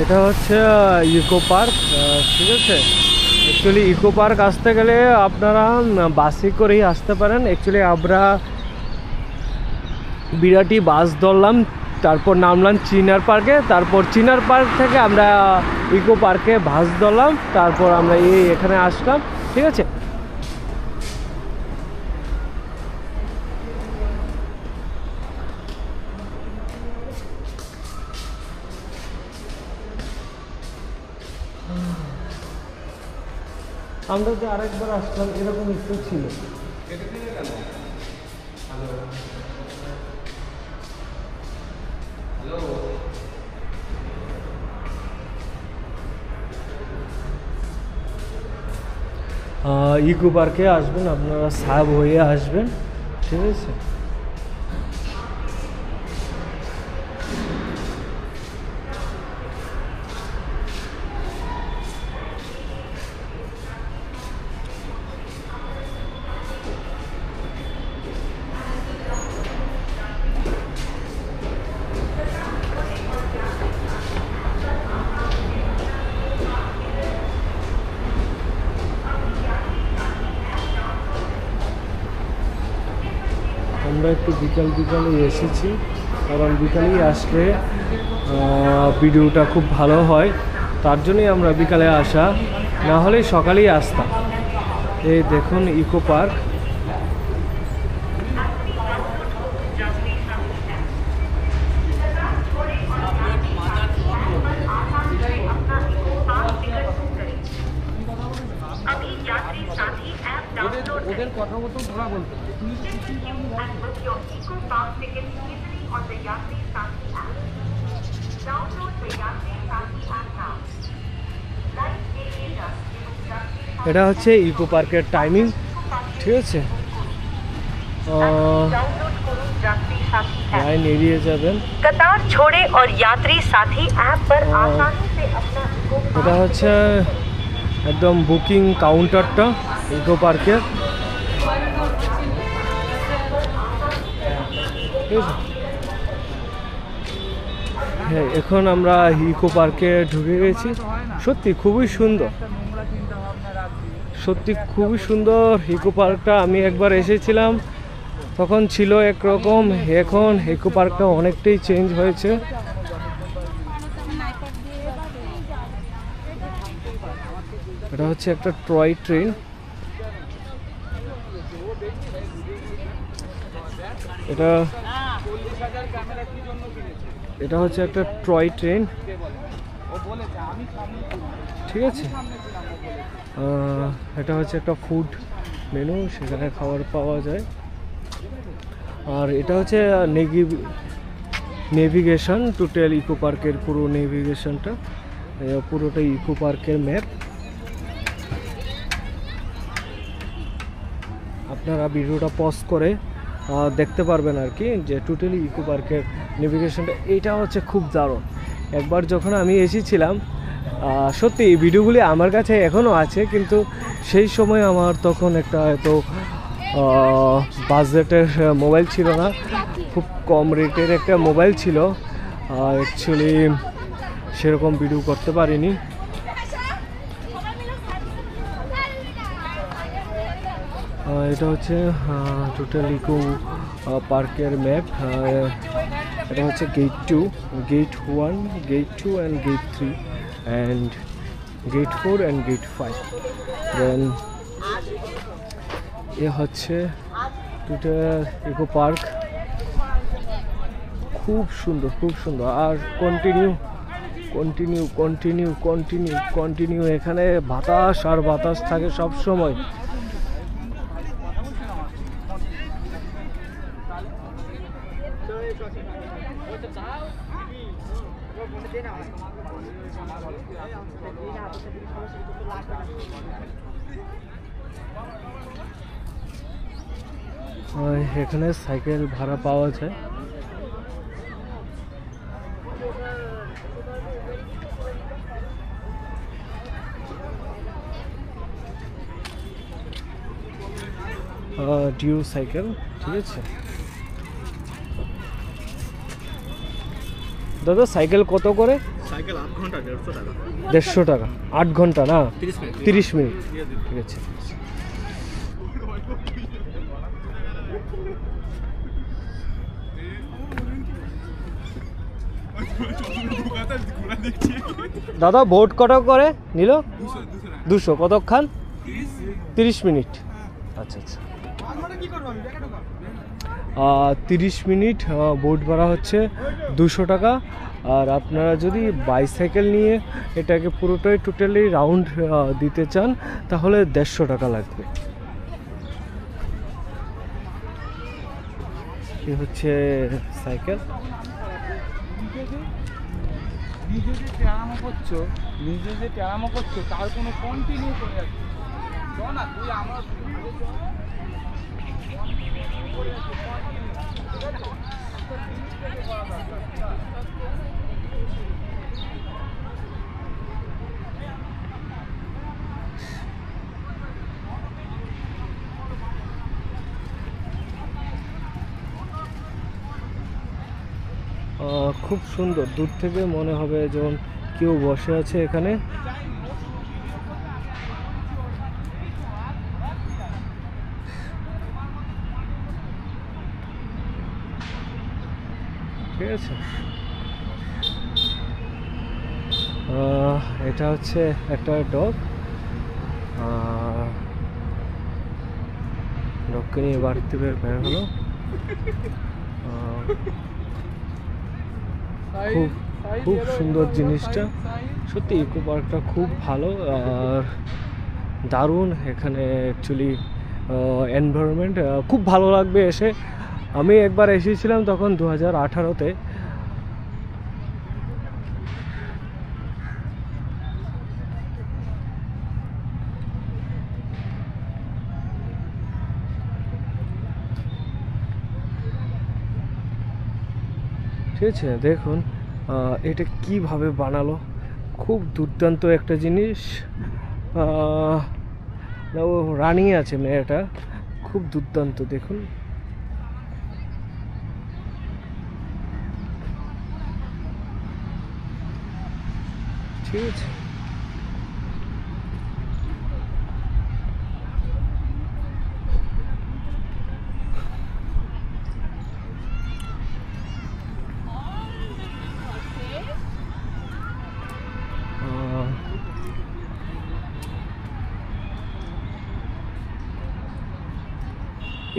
এটা হচ্ছে eco park, ঠিক আছে। অ্যাকচুয়ালি ইকো পার্ক আসতে গেলে আপনারা বাসে করেই আসতে পারেন। অ্যাকচুয়ালি আমরা বিরাটি বাস ধরলাম, তারপর নামলাম চিনার পার্কে, তারপর চিনার পার্ক থেকে আমরা ইকো পার্কে বাস ধরলাম, তারপর আমরা এখানে আসলাম, ঠিক আছে। আমরা যে আরেকবার আসলাম এরকম একটু ছিল। ইকো পার্কে আসবেন আপনারা, সাব হয়ে আসবেন, ঠিক আছে। আমরা একটু বিকালে এসেছি, কারণ বিকালেই আসলে ভিডিওটা খুব ভালো হয়, তার জন্যই আমরা বিকালে আসা, না হলে সকালেই আসতাম। এই দেখুন ইকো পার্ক। ওদের কথা মতো ঘোরা বলতে এটা হচ্ছে ইকো পার্কের টাইমিং, ঠিক আছে। লাইন এড়িয়ে যাবেন। कतार छोड़े और यात्री साथी ऐप पर आसानी से अपना এটা হচ্ছে একদম বুকিং কাউন্টারটা ইকো পার্কের, হ্যাঁ। এখন আমরা ইকো পার্কে ঢুকে গেছি। সত্যি খুবই সুন্দর, সত্যি খুবই সুন্দর ইকো পার্কটা। আমি একবার এসেছিলাম, তখন ছিল একরকম, এখন ইকো পার্কটা অনেকটাই চেঞ্জ হয়েছে। এটা হচ্ছে একটা টয় ট্রেন, এটা হচ্ছে একটা টয় ট্রেন, ঠিক আছে। এটা হচ্ছে একটা ফুড মেনু, সেখানে খাবার পাওয়া যায়। আর এটা হচ্ছে নেভিগেশন, টোটাল ইকো পার্কের পুরো নেভিগেশনটা, পুরোটা ইকো পার্কের ম্যাপ। আপনারা ভিডিওটা পজ করে দেখতে পারবেন আর কি, যে টোটালি ইকো পার্কের নেভিগেশনটা। এইটা হচ্ছে খুব দারুণ। একবার যখন আমি এসেছিলাম, সত্যি এই ভিডিওগুলি আমার কাছে এখনও আছে, কিন্তু সেই সময় আমার তখন একটা হয়তো বাজেটের মোবাইল ছিল না, খুব কম রেটের একটা মোবাইল ছিল, অ্যাকচুয়ালি সেরকম ভিডিও করতে পারিনি। এটা হচ্ছে টোটাল ইকো পার্কের ম্যাপ। এটা হচ্ছে gate 2, gate 1, gate 2 and gate 3 and gate 4 and gate 5। Then এ হচ্ছে টোটাল ইকো পার্ক। খুব সুন্দর, খুব সুন্দর। আর কন্টিনিউ এখানে বাতাস আর বাতাস থাকে সব সময়। এখানে সাইকেল ভাড়া পাওয়া যায়। ডিউ সাইকেল, ঠিক আছে। দাদা সাইকেল কত করে? সাইকেল 8 ঘন্টা 150 টাকা। 150 টাকা 8 ঘন্টা না 30 মিনিট। 30 মিনিট ঠিক আছে। দাদা বোট কত করে নিল? 200 কতক্ষণ? 30 মিনিট। আচ্ছা আচ্ছা 30 মিনিট বোট ভাড়া হচ্ছে 200 টাকা। আর আপনারা যদি বাইসাইকেল নিয়ে এটাকে পুরোটাই টোটালি রাউন্ড দিতে চান তাহলে 150 টাকা লাগবে। এ হচ্ছে সাইকেল। নিজে যে ট্যারামো করছো, নিজে যে ট্যারামো করছো তার কোনো কন্টিনিউ করে যাচ্ছে না। তুই আমার খুব সুন্দর, দূর থেকে মনে হবে যেমন কেউ বসে আছে এখানে। ঠিক আছে এটা হচ্ছে একটা ডগ। ডগকে নিয়ে বাড়িতে বের হলো। খুব খুব সুন্দর জিনিসটা, সত্যি ইকো পার্কটা খুব ভালো আর দারুণ। এখানে অ্যাকচুয়ালি এনভায়রনমেন্ট খুব ভালো লাগবে এসে। আমি একবার এসেছিলাম তখন 2018-তে। ঠিক আছে দেখুন এটা কিভাবে বানালো, খুব দুর্দান্ত একটা জিনিস। রানিং আছে মেয়েটা, খুব দুর্দান্ত দেখুন। ঠিক আছে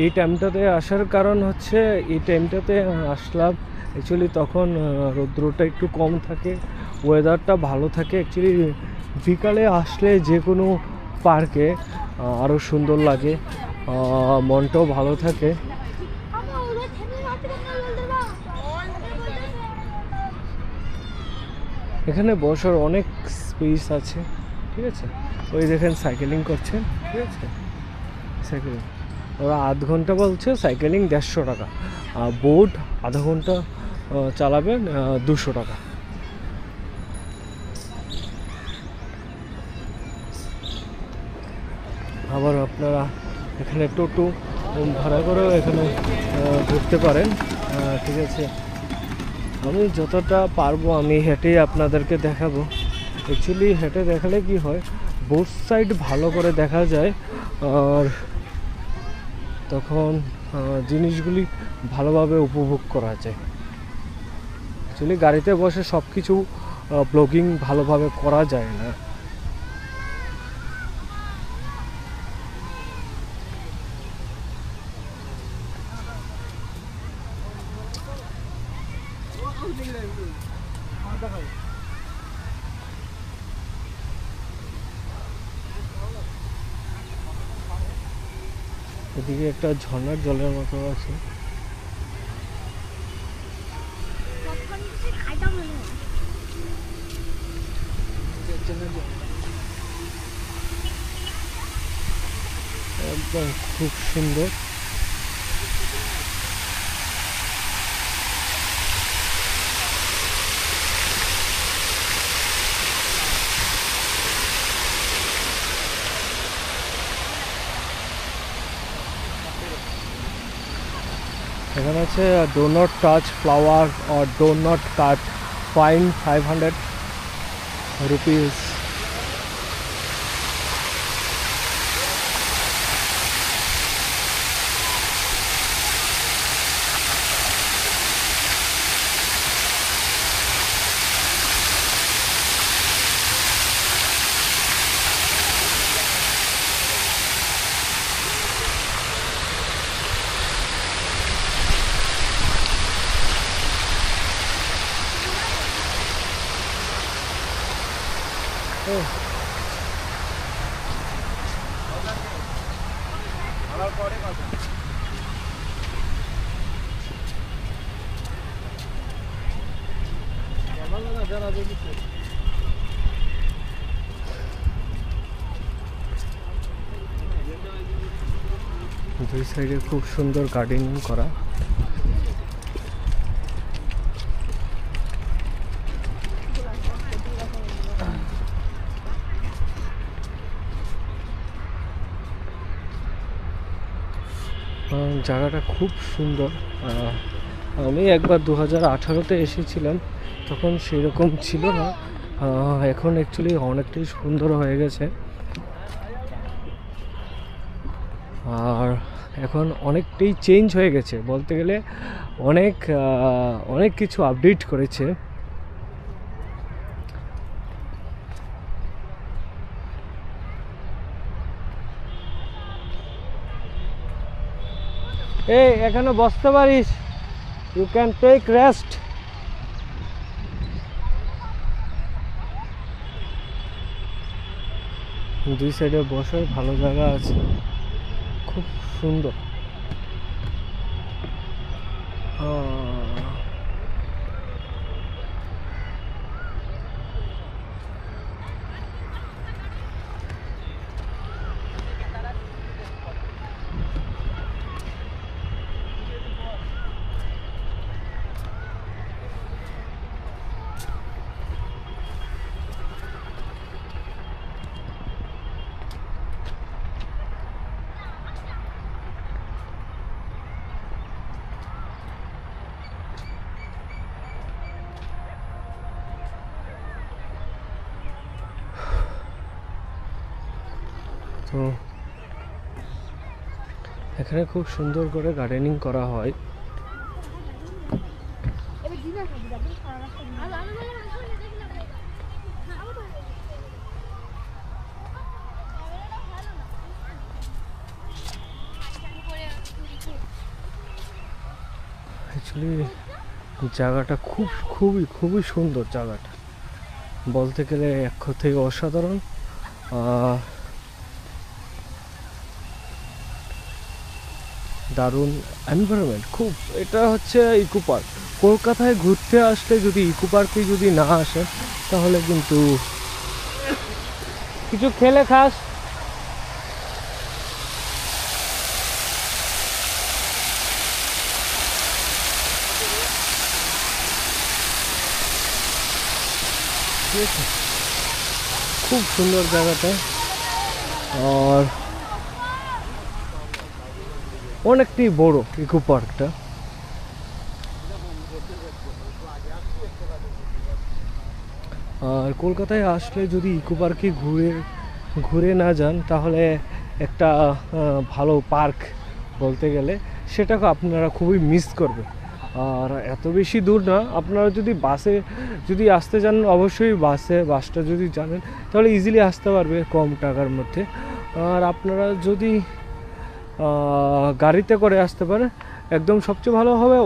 এই টাইমটাতে আসার কারণ হচ্ছে, এই টাইমটাতে আসলাম অ্যাকচুয়ালি তখন রৌদ্রটা একটু কম থাকে, ওয়েদারটা ভালো থাকে। অ্যাকচুয়ালি বিকালে আসলে যে কোনো পার্কে আরও সুন্দর লাগে, মনটাও ভালো থাকে। এখানে বসার অনেক স্পেস আছে। ঠিক আছে ওই দেখেন সাইকেলিং করছেন। ঠিক আছে সাইকেলিং ওরা আধ ঘন্টা বলছে, সাইকেলিং 150 টাকা, আর বোট আধা ঘন্টা চালাবেন 200 টাকা। আবার আপনারা এখানে টোটো ভাড়া করেও এখানে ঘুরতে পারেন। ঠিক আছে আমি যতটা পারবো আমি হেঁটেই আপনাদেরকে দেখাবো। অ্যাকচুয়ালি হেঁটে দেখালে কি হয়, বোথ সাইড ভালো করে দেখা যায় আর তখন জিনিসগুলি ভালোভাবে উপভোগ করা যায়। অ্যাকচুয়ালি গাড়িতে বসে সব কিছু ব্লগিং ভালোভাবে করা যায় না। এদিকে একটা ঝর্ণার জলের মতো আছে। একদম খুব সুন্দর। এখানে আছে do not touch flower or do not cut, fine 500 rupees. Oh. দুই সাইডে খুব সুন্দর গার্ডেনিং করা। জায়গাটা খুব সুন্দর। আমি একবার 2018-তে এসেছিলাম, তখন সেরকম ছিল না। এখন অ্যাকচুয়ালি অনেকটাই সুন্দর হয়ে গেছে, আর এখন অনেকটাই চেঞ্জ হয়ে গেছে বলতে গেলে। অনেক কিছু আপডেট করেছে। এই এখানে বসতে পারিস, ইউ ক্যান টেক রেস্ট। দুই সাইডে বসার ভালো জায়গা আছে, খুব সুন্দর। তো এখানে খুব সুন্দর করে গার্ডেনিং করা হয়। অ্যাকচুয়ালি জায়গাটা খুবই সুন্দর। জায়গাটা বলতে গেলে এক কথায় অসাধারণ। দারুণ এনভায়রনমেন্ট খুব। এটা হচ্ছে ইকো পার্ক। কলকাতায় ঘুরতে আসলে যদি ইকো পার্কে যদি না আসেন তাহলে কিন্তু কিছু খেলে খাস। খুব সুন্দর জায়গাটা, আর অনেকটাই বড় ইকো পার্কটা। আর কলকাতায় আসলে যদি ইকো পার্কে ঘুরে না যান তাহলে একটা ভালো পার্ক বলতে গেলে সেটাকে আপনারা খুবই মিস করবেন। আর এত বেশি দূর না, আপনারা যদি বাসে যদি আসতে চান অবশ্যই বাসটা যদি জানেন তাহলে ইজিলি আসতে পারবে কম টাকার মধ্যে। আর আপনারা যদি গাড়িতে করে আসতে পারে একদম সবচেয়ে ভালো হবে।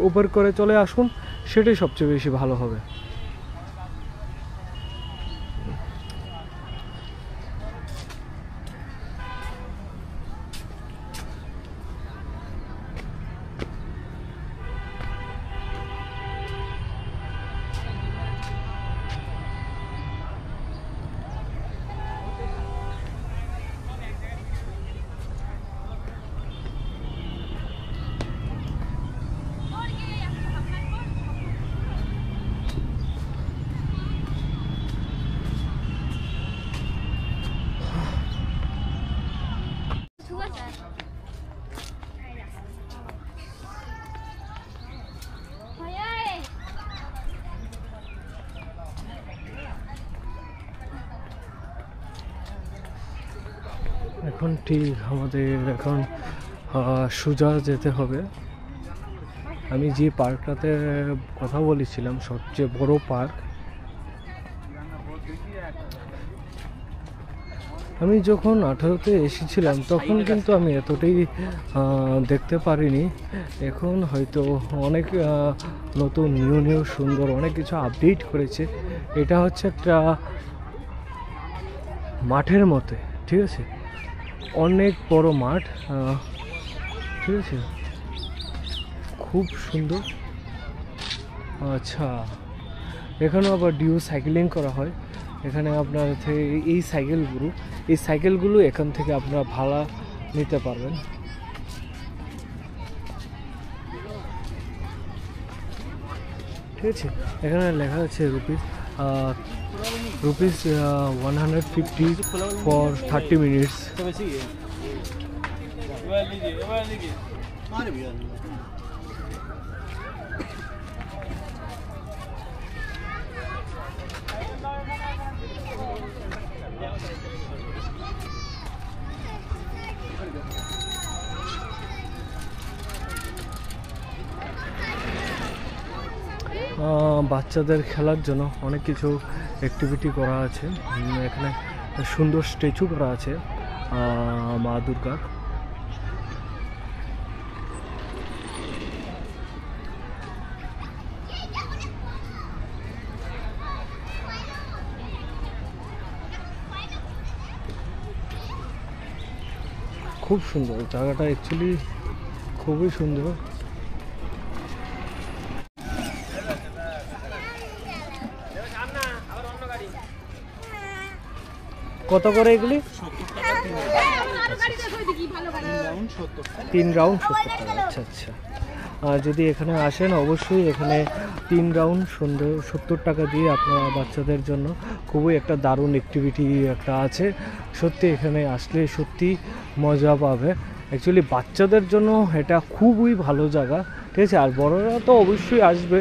উবার করে চলে আসুন, সেটাই সবচেয়ে বেশি ভালো হবে। এখন ঠিক আমাদের এখন সোজা যেতে হবে। আমি যে পার্কটাতে কথা বলেছিলাম সবচেয়ে বড় পার্ক, আমি যখন 18তে এসেছিলাম তখন কিন্তু আমি এতটাই দেখতে পারিনি। এখন হয়তো অনেক নতুন নিউ সুন্দর অনেক কিছু আপডেট করেছে। এটা হচ্ছে একটা মাঠের মতো, ঠিক আছে, অনেক বড় মাঠ, ঠিক আছে, খুব সুন্দর। আচ্ছা, এখানেও আবার ডিউ সাইকেলিং করা হয়। এখানে আপনার এই সাইকেলগুলো এখান থেকে আপনারা ভাড়া নিতে পারবেন। ঠিক আছে, এখানে লেখা আছে রুপিস 150 ফর 30 মিনিটস। বাচ্চাদের খেলার জন্য অনেক কিছু অ্যাক্টিভিটি করা আছে। এখানে সুন্দর স্ট্যাচু করা আছে মা দুর্গার। খুব সুন্দর জায়গাটা, অ্যাকচুয়ালি খুবই সুন্দর। কত করে এগুলি? 3 রাউন্ড 70 টাকা। আচ্ছা আচ্ছা, যদি এখানে আসেন অবশ্যই এখানে 3 রাউন্ড 70 টাকা দিয়ে আপনার বাচ্চাদের জন্য খুবই একটা দারুণ অ্যাক্টিভিটি একটা আছে। সত্যি এখানে আসলে সত্যি মজা পাবে। অ্যাকচুয়ালি বাচ্চাদের জন্য এটা খুবই ভালো জায়গা, ঠিক আছে। আর বড়রা তো অবশ্যই আসবে,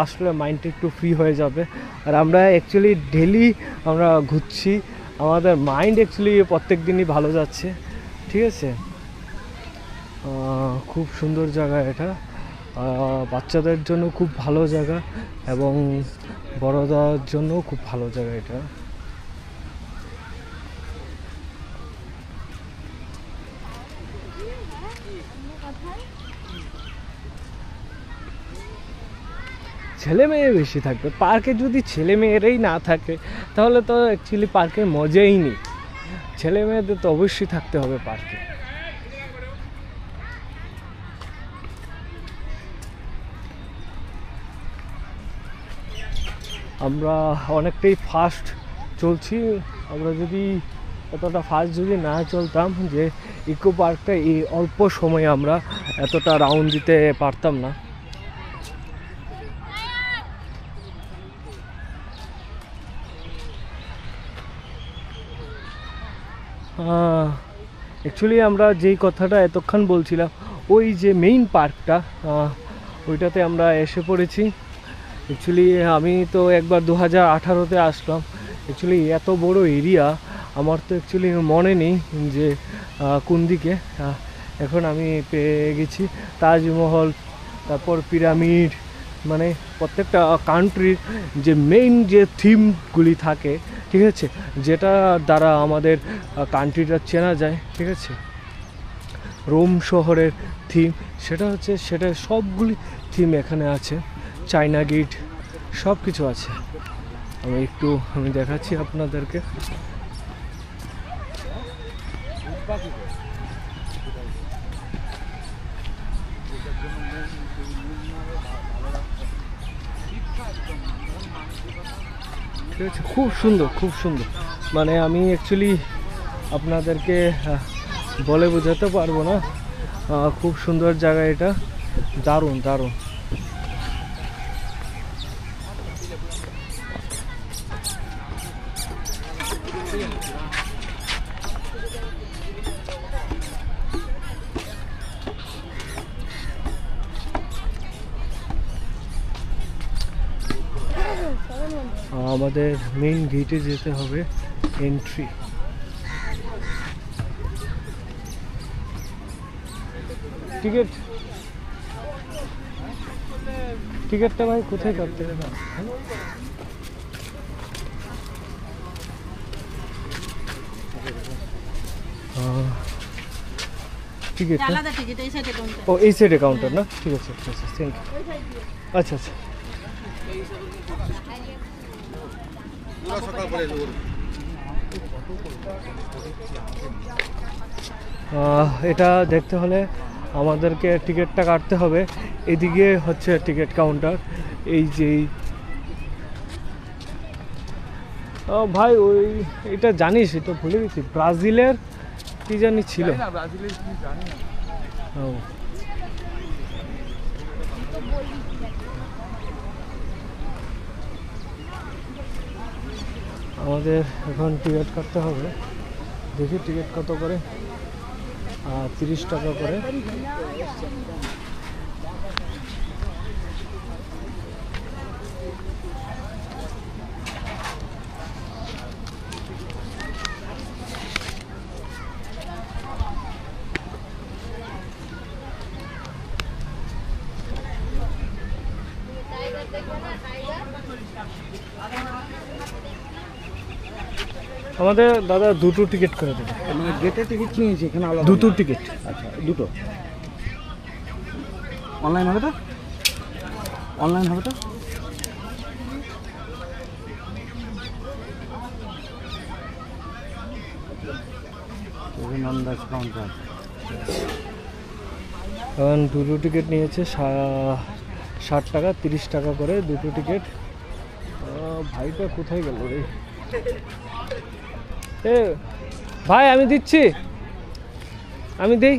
আসলে মাইন্ডটা একটু ফ্রি হয়ে যাবে। আর আমরা অ্যাকচুয়ালি ডেলি আমরা ঘুরছি, আমাদের মাইন্ড অ্যাকচুয়ালি প্রত্যেক দিনই ভালো যাচ্ছে, ঠিক আছে। খুব সুন্দর জায়গা এটা, বাচ্চাদের জন্য খুব ভালো জায়গা এবং বড়দের জন্য খুব ভালো জায়গা এটা। ছেলে মেয়ে বেশি থাকবে পার্কে। যদি ছেলে মেয়েরাই না থাকে তাহলে তো অ্যাকচুয়ালি পার্কের মজাই নেই। ছেলে মেয়েদের তো অবশ্যই থাকতে হবে পার্কে। আমরা অনেকটাই ফাস্ট চলছি। আমরা যদি এতটা ফাস্ট যদি না চলতাম, যে ইকো পার্কটা এই অল্প সময়ে আমরা এতটা রাউন্ড দিতে পারতাম না। অ্যাকচুয়ালি আমরা যেই কথাটা এতক্ষণ বলছিলাম, ওই যে মেইন পার্কটা, ওইটাতে আমরা এসে পড়েছি। অ্যাকচুয়ালি আমি তো একবার 2018-তে আসলাম। অ্যাকচুয়ালি এত বড় এরিয়া আমার তো অ্যাকচুয়ালি মনে নেই যে কোন দিকে। এখন আমি পেয়ে গেছি তাজমহল, তারপর পিরামিড, মানে প্রত্যেকটা কান্ট্রির যে মেইন যে থিমগুলি থাকে, ঠিক আছে, যেটা দ্বারা আমাদের কান্ট্রিটা চেনা যায়, ঠিক আছে। রোম শহরের থিম সেটা সবগুলি থিম এখানে আছে। চায়না গেট সব কিছু আছে। আমি দেখাচ্ছি আপনাদেরকে। ঠিক আছে, খুব সুন্দর খুব সুন্দর। মানে আমি অ্যাকচুয়ালি আপনাদেরকে বলে বোঝাতে পারবো না, খুব সুন্দর জায়গা এটা, দারুণ দারুণ। আমাদের মেইন গেটে যেতে হবে, এন্ট্রি। টিকিট টিকিটটা ভাই কোথায় কাটতে হবে? টিকিট আলাদা টিকিট এই সাইডে কাউন্টার। ও এই সাইডে কাউন্টার না, ঠিক আছে ঠিক আছে, থ্যাংক ইউ। আচ্ছা আচ্ছা, এটা দেখতে হলে আমাদেরকে টিকিটটা কাটতে হবে। এদিকে হচ্ছে টিকিট কাউন্টার, এই যে ভাই ওই এটা জানিস, এটা ভুলে গেছি, ব্রাজিলের কি জানি ছিল। না ব্রাজিলের কি জানি না। ও আমাদের এখন টিকিট কাটতে হবে, দেখি টিকিট কত করে। 30 টাকা করে। আমাদের দাদা দুটো টিকিট করে দেবে। মানে গেটের টিকিট নিয়েছি এখানে আলাদা? দুটো টিকিট। আচ্ছা দুটো। অনলাইন হবে তো? অনলাইন হবে তো? নন্দাস কাউন্টার। এখন দুটো টিকিট নিয়েছে 60 টাকা, 30 টাকা করে দুটো টিকিট। ভাইটা কোথায় গেল রে? এ ভাই আমি দিচ্ছি, আমি দেই।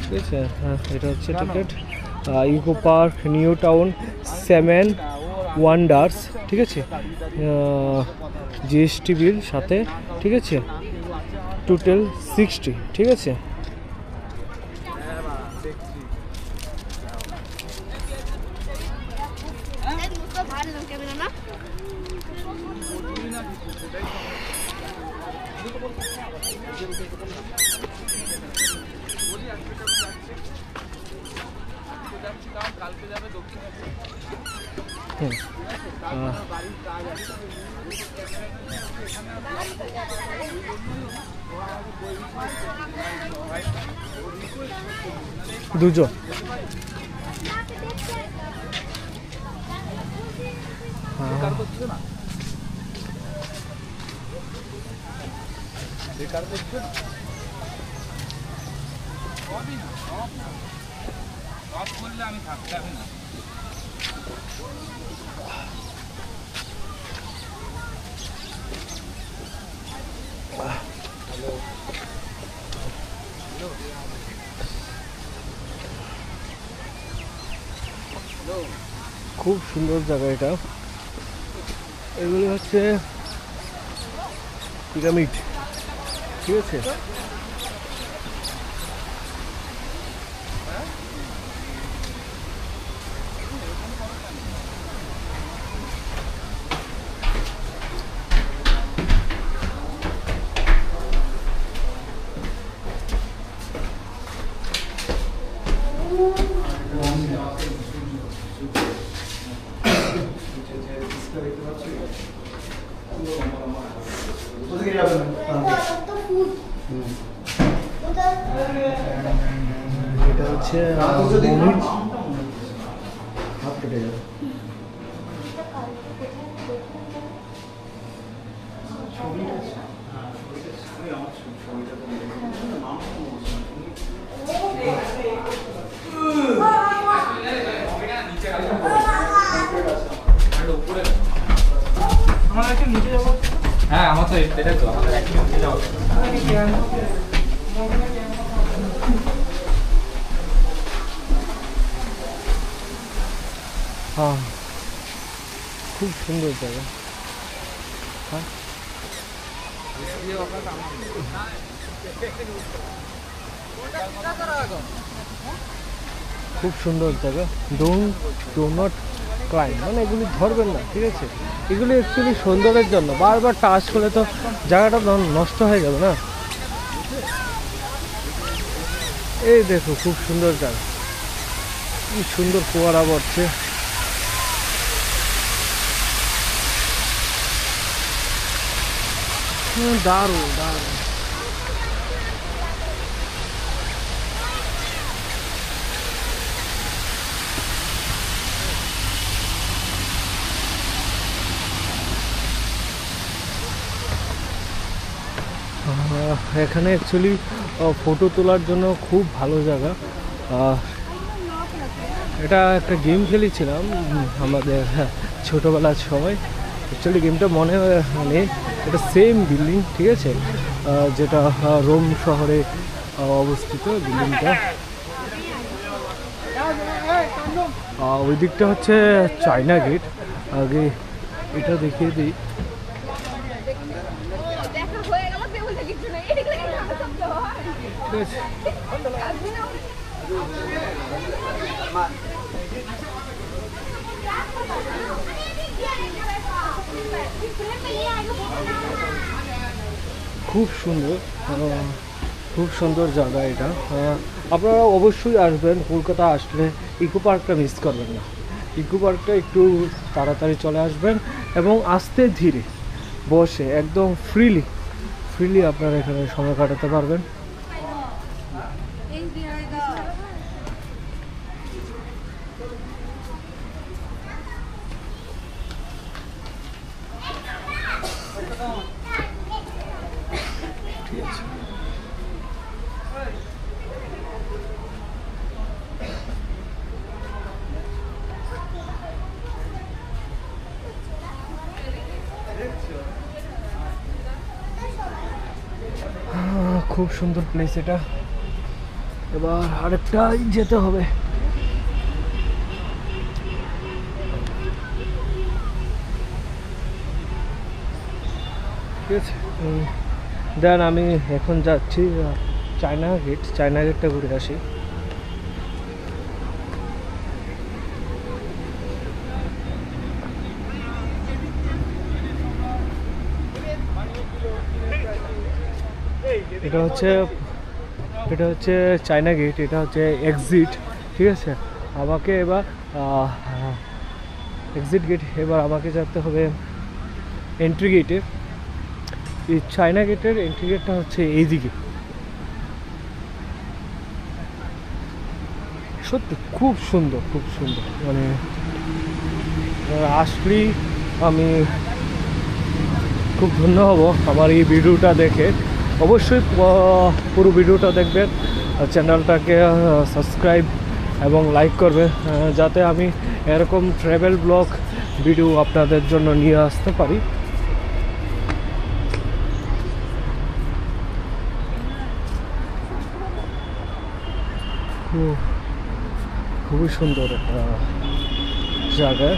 ঠিক আছে, হ্যাঁ এটা হচ্ছে ticket. Eco park new town 7 wonders, ঠিক আছে, জিএসটি বিল সাথে, ঠিক আছে, টোটাল 60, ঠিক আছে। দুজন। বেকার করছো না? বেকার করছো না? সবই না, সব না। সব করলে আমি থাকতে হবে না। খুব সুন্দর জায়গা এটা। এগুলি হচ্ছে পিরামিড, ঠিক আছে। এটা হচ্ছে হাত কেটে যাবে। হ্যাঁ আমার তো এটাই তো আমাদের একই নিচে যাওয়া। হ্যাঁ খুব সুন্দর জায়গা। হ্যাঁ খুব সুন্দর জায়গা। ডো নট ক্লাইম্ব, মানে এগুলি ধরবেন না, ঠিক আছে? এগুলি অ্যাকচুয়ালি সৌন্দর্যের জন্য, বারবার টাচ করলে তো জায়গাটা নষ্ট হয়ে যাবে না। এই দেখো খুব সুন্দর জায়গা, কি সুন্দর ফোয়ারা পড়ছে। দারুণ দারুণ। এখানে অ্যাকচুয়ালি ফটো তোলার জন্য খুব ভালো জায়গা। এটা একটা গেম খেলেছিলাম আমাদের ছোটোবেলার সময়, অ্যাকচুয়ালি গেমটা মনে নেই। এটা সেম বিল্ডিং, ঠিক আছে, যেটা রোম শহরে অবস্থিত বিল্ডিংটা। ওই দিকটা হচ্ছে চায়না গেট। আগে এটা দেখিয়ে দিই। ঠিক আছে, খুব সুন্দর, খুব সুন্দর জায়গা এটা। আপনারা অবশ্যই আসবেন, কলকাতা আসলে ইকো পার্কটা মিস করবেন না। ইকো পার্কটা একটু তাড়াতাড়ি চলে আসবেন এবং আস্তে ধীরে বসে একদম ফ্রিলি আপনারা এখানে সময় কাটাতে পারবেন। ঠিক আছে, খুব সুন্দর প্লেস এটা। এবার আরেকটা যেতে হবে। ঠিক আছে, দেন আমি এখন যাচ্ছি চায়না গেটটা ঘুরে আসি। এটা হচ্ছে চায়না গেট, এটা হচ্ছে এক্সিট। ঠিক আছে, আমাকে এবার এক্সিট গেট, এবার আমাকে যেতে হবে এন্ট্রি গেটে। এই চায়না গেটের এন্ট্রি গেটটা হচ্ছে এইদিকে। সত্যি খুব সুন্দর, মানে আসলেই আমি খুব ধন্য হব আমার এই ভিডিওটা দেখে। অবশ্যই পুরো ভিডিওটা দেখবেন, চ্যানেলটাকে সাবস্ক্রাইব এবং লাইক করবে, যাতে আমি এরকম ট্রাভেল ব্লগ ভিডিও আপনাদের জন্য নিয়ে আসতে পারি। খুবই সুন্দর একটা জায়গা।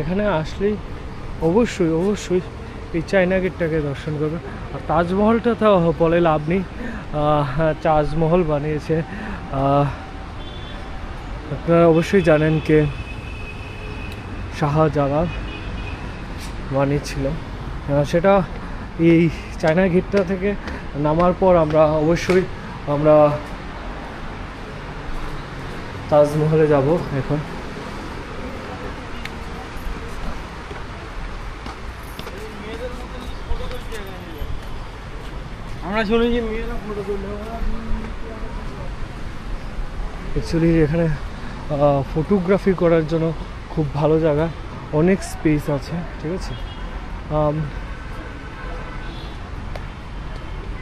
এখানে আসলেই অবশ্যই এই চায়না গেটটাকে দর্শন করবে। আর তাজমহলটা তো বলে লাভ নেই, তাজমহল বানিয়েছে আপনারা অবশ্যই জানেন কে, শাহজালাল বানিয়েছিল। সেটা এই চায়না গেটটা থেকে নামার পর আমরা অবশ্যই তাজমহলে যাব। এখন আমরা শুনেছি মেয়েরা ফটো তুলতে অ্যাকচুয়ালি এখানে ফটোগ্রাফি করার জন্য খুব ভালো জায়গা, অনেক স্পেস আছে। ঠিক আছে,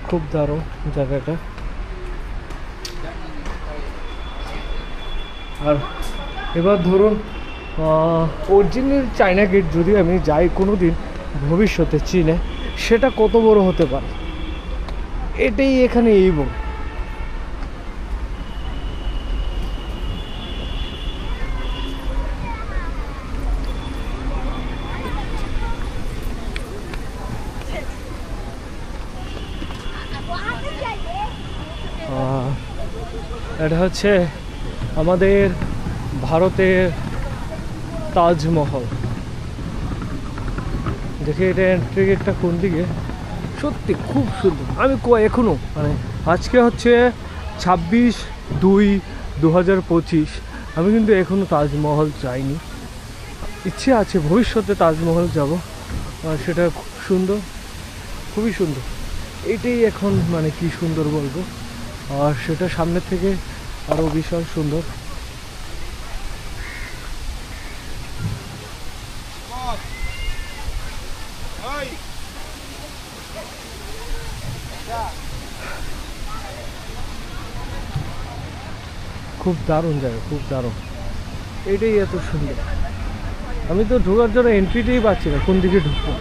খুব দারুণ জায়গাটা। আর এবার ধরুন অরিজিনাল চায়না গেট যদি আমি যাই কোনো দিন ভবিষ্যতে চীনে, সেটা কত বড় হতে পারে, এটাই এখানে এই বড়। এটা হচ্ছে আমাদের ভারতের তাজমহল। দেখে এটা এন্ট্রি গেটটা কোন দিকে, সত্যি খুব সুন্দর। আমি এখনো মানে আজকে হচ্ছে 26/2/2025, আমি কিন্তু এখনো তাজমহল যাইনি। ইচ্ছে আছে ভবিষ্যতে তাজমহল যাব, সেটা খুব সুন্দর, খুবই সুন্দর। এটাই এখন মানে কি সুন্দর বলবো, আর সেটা সামনে থেকে আরো বিশাল সুন্দর। খুব দারুণ জায়গা, খুব দারুণ। এটাই এত সুন্দর। আমি তো ঢোকার জন্য এন্ট্রিটাই পাচ্ছি না, কোন দিকে ঢুকবো।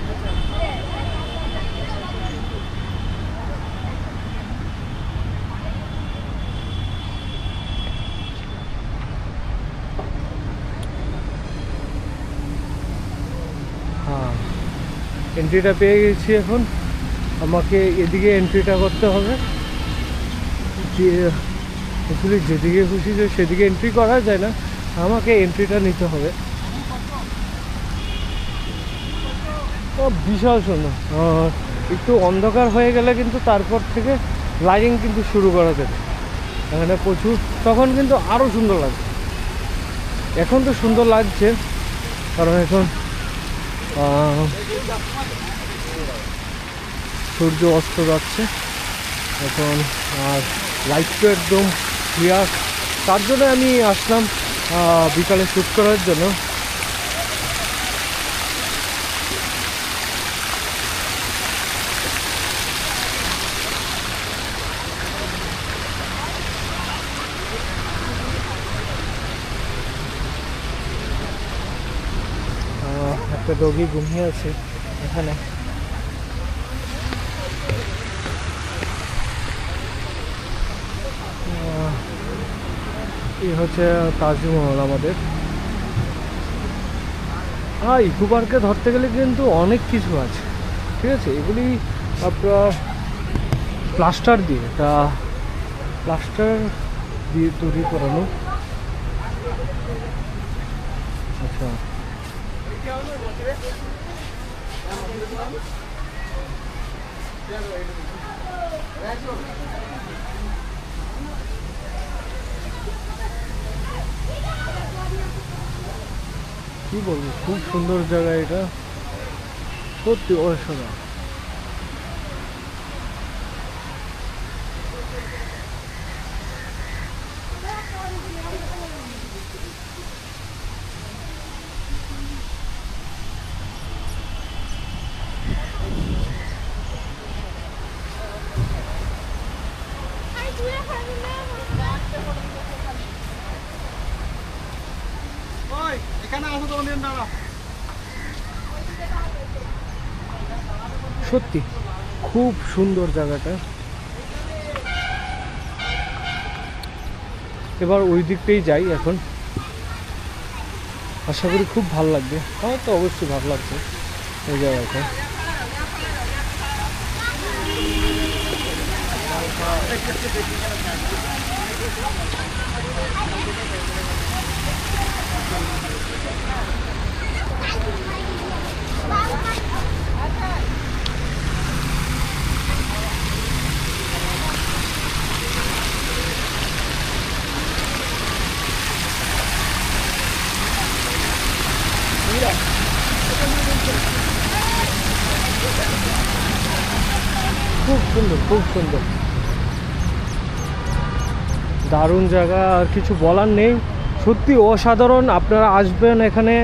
হ্যাঁ, এন্ট্রিটা পেয়ে গেছি। এখন আমাকে এদিকে এন্ট্রিটা করতে হবে, যে আসলে যেদিকে খুশি সেদিকে এন্ট্রি করা যায় না, আমাকে এন্ট্রিটা নিতে হবে। বিশাল সুন্দর। একটু অন্ধকার হয়ে গেলে কিন্তু তারপর থেকে লাইটিং কিন্তু শুরু করা যাবে এখানে প্রচুর, তখন কিন্তু আরও সুন্দর লাগবে। এখন তো সুন্দর লাগছে কারণ এখন সূর্য অস্ত যাচ্ছে এখন, আর লাইটটা একদম ক্লিয়ার। তার জন্য আমি আসলাম বিকালে শ্যুট করার জন্য। একটা ডগি ঘুমিয়ে আছে এখানে। এই হচ্ছে তাজমহল আমাদের। ইকো পার্কে ধরতে গেলে কিন্তু অনেক কিছু আছে, ঠিক আছে। এগুলি আপনার প্লাস্টার দিয়ে তৈরি করানো। আচ্ছা, কি বলবো, খুব সুন্দর জায়গা এটা, সত্যি অসাধারণ। সত্যি খুব সুন্দর জায়গাটা। এবার ওই দিকটাই যাই এখন, আশা করি খুব ভালো লাগবে। আমার তো অবশ্যই ভালো লাগছে এই জায়গাটা। খুব সুন্দর, খুব সুন্দর, দারুণ জায়গা, আর কিছু বলার নেই। সত্যি অসাধারণ। আপনারা আসবেন এখানে,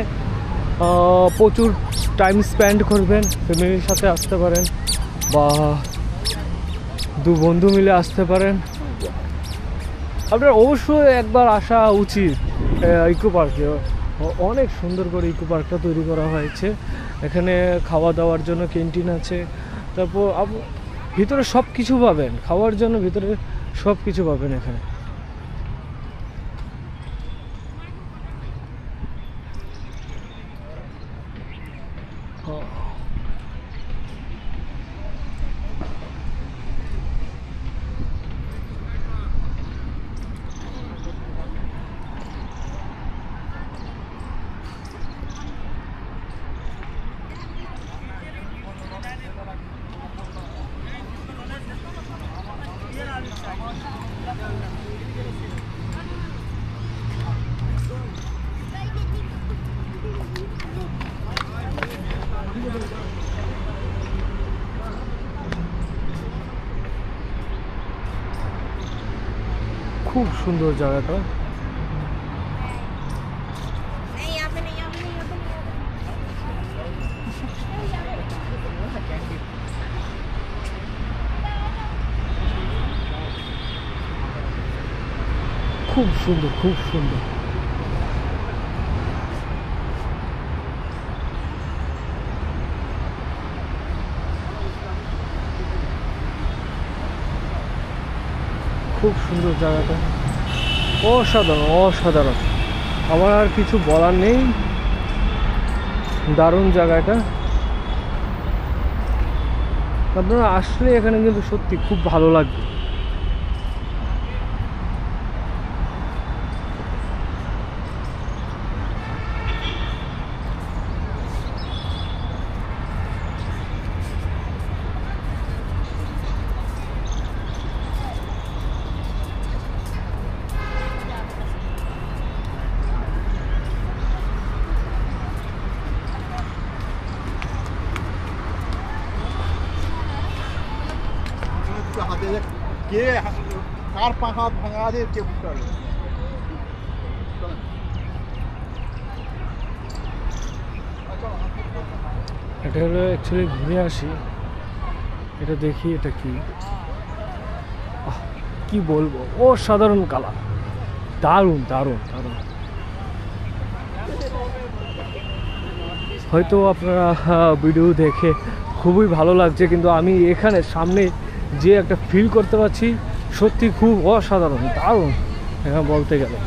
প্রচুর টাইম স্পেন্ড করবেন, ফ্যামিলির সাথে আসতে পারেন বা দু বন্ধু মিলে আসতে পারেন। আপনার অবশ্যই একবার আসা উচিত ইকো পার্কে। অনেক সুন্দর করে ইকো পার্কটা তৈরি করা হয়েছে। এখানে খাওয়া দাওয়ার জন্য ক্যান্টিন আছে, তারপর ভিতরে সব কিছু পাবেন, খাওয়ার জন্য ভিতরে সব কিছু পাবেন এখানে। খুব সুন্দর জায়গাটা। খুব সুন্দর, খুব সুন্দর। খুব সুন্দর জায়গাটা, অসাধারণ অসাধারণ, আমার আর কিছু বলার নেই। দারুণ জায়গাটা, আপনারা আসলে এখানে কিন্তু সত্যি খুব ভালো লাগবে। কে কার পাখা ভাঙা দিয়ে কে ফুটালো? এটা হলো অ্যাকচুয়ালি ঘুরে আসি, এটা দেখি এটা কি, কি বলবো, অসাধারণ কালার, দারুণ দারুণ দারুণ। হয়তো আপনারা ভিডিও দেখে খুবই ভালো লাগছে, কিন্তু আমি এখানে সামনে যে একটা ফিল করতে পারছি, সত্যি খুব অসাধারণ দারুণ এখানে বলতে গেলে।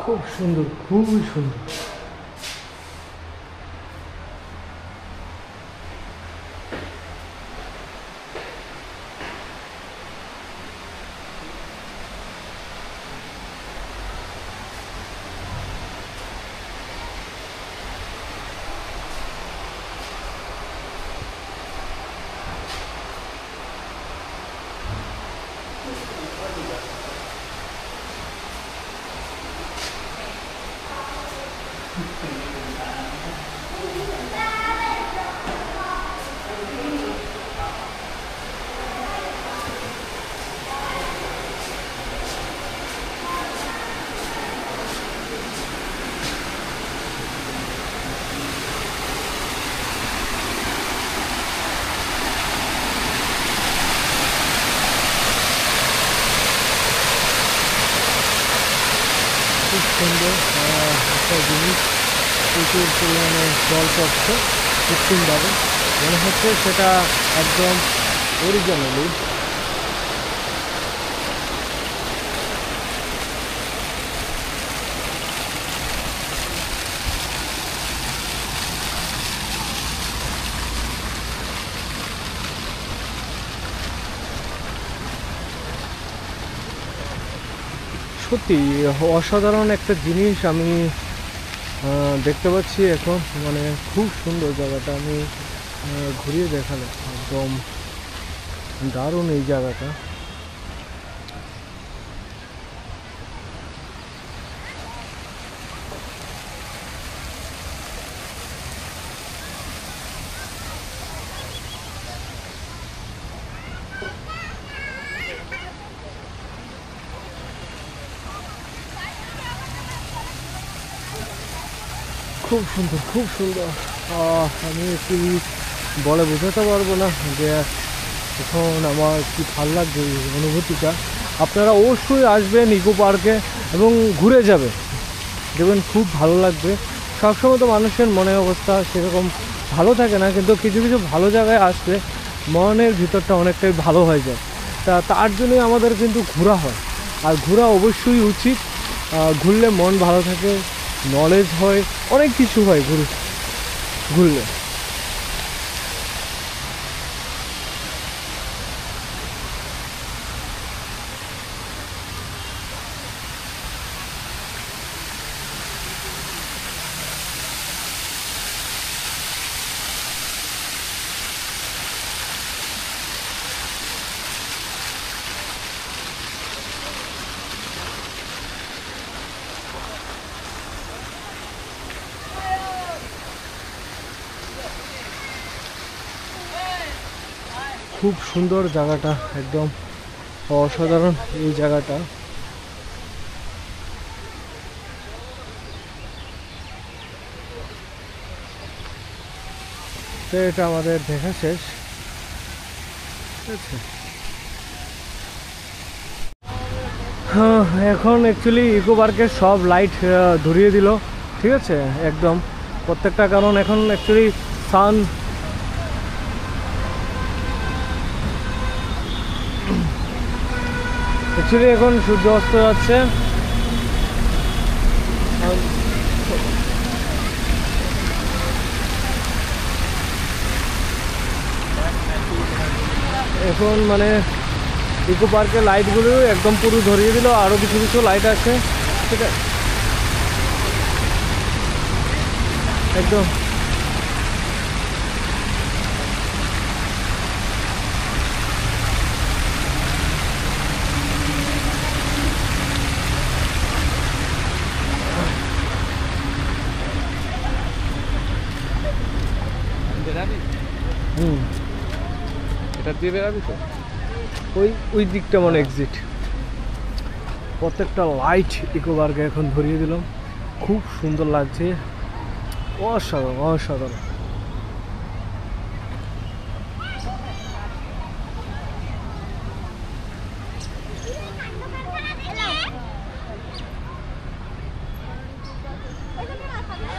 খুব সুন্দর, খুবই সুন্দর। খুব সুন্দর একটা জিনিস, প্রচুর পরিমাণে জল পড়ছে কৃত্রিমভাবে, মনে হচ্ছে সেটা একদম অরিজিনালি। সত্যি অসাধারণ একটা জিনিস আমি দেখতে পাচ্ছি এখন, মানে খুব সুন্দর জায়গাটা। আমি ঘুরিয়ে দেখালাম, একদম দারুণ এই জায়গাটা। খুব সুন্দর, খুব সুন্দর। আমি একটু বলে বোঝাতে পারবো না যে এখন আমার কি ভালো লাগবে এই অনুভূতিটা। আপনারা অবশ্যই আসবেন ইকো পার্কে এবং ঘুরে যাবে, দেখবেন খুব ভালো লাগবে। সবসময় তো মানুষের মনের অবস্থা সেরকম ভালো থাকে না, কিন্তু কিছু কিছু ভালো জায়গায় আসলে মনের ভিতরটা অনেকটাই ভালো হয়ে যায়। তার জন্যই আমাদের কিন্তু ঘোরা হয়, আর ঘোরা অবশ্যই উচিত। ঘুরলে মন ভালো থাকে, নলেজ হয়, অনেক কিছু হয় ঘুরলে। খুব সুন্দর জায়গাটা, একদম অসাধারণ এই জায়গাটা। তো এটা আমাদের দেখা শেষ, ঠিক আছে। হ্যাঁ, এখন অ্যাকচুয়ালি ইকো পার্কের সব লাইট ধরিয়ে দিল, ঠিক আছে, একদম প্রত্যেকটা। কারণ এখন অ্যাকচুয়ালি সান এখন সূর্য অস্ত যাচ্ছে। এখন মানে ইকো পার্কের লাইটগুলো একদম পুরো ধরিয়ে দিল, আরও কিছু কিছু লাইট আছে, ঠিক আছে, একদম। এটা দিয়ে বেরাবি তো, ওই দিকটা মানে এক্সিট। প্রত্যেকটা লাইট ইকো পার্কে এখন ধরিয়ে দিলাম, খুব সুন্দর লাগছে, অসাধারণ অসাধারণ।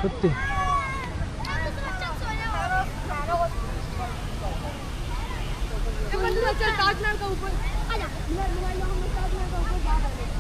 সত্যি ताजमहल का ऊपर आजा मोबाइल हम ताजमहल का ऊपर जा रहे हैं।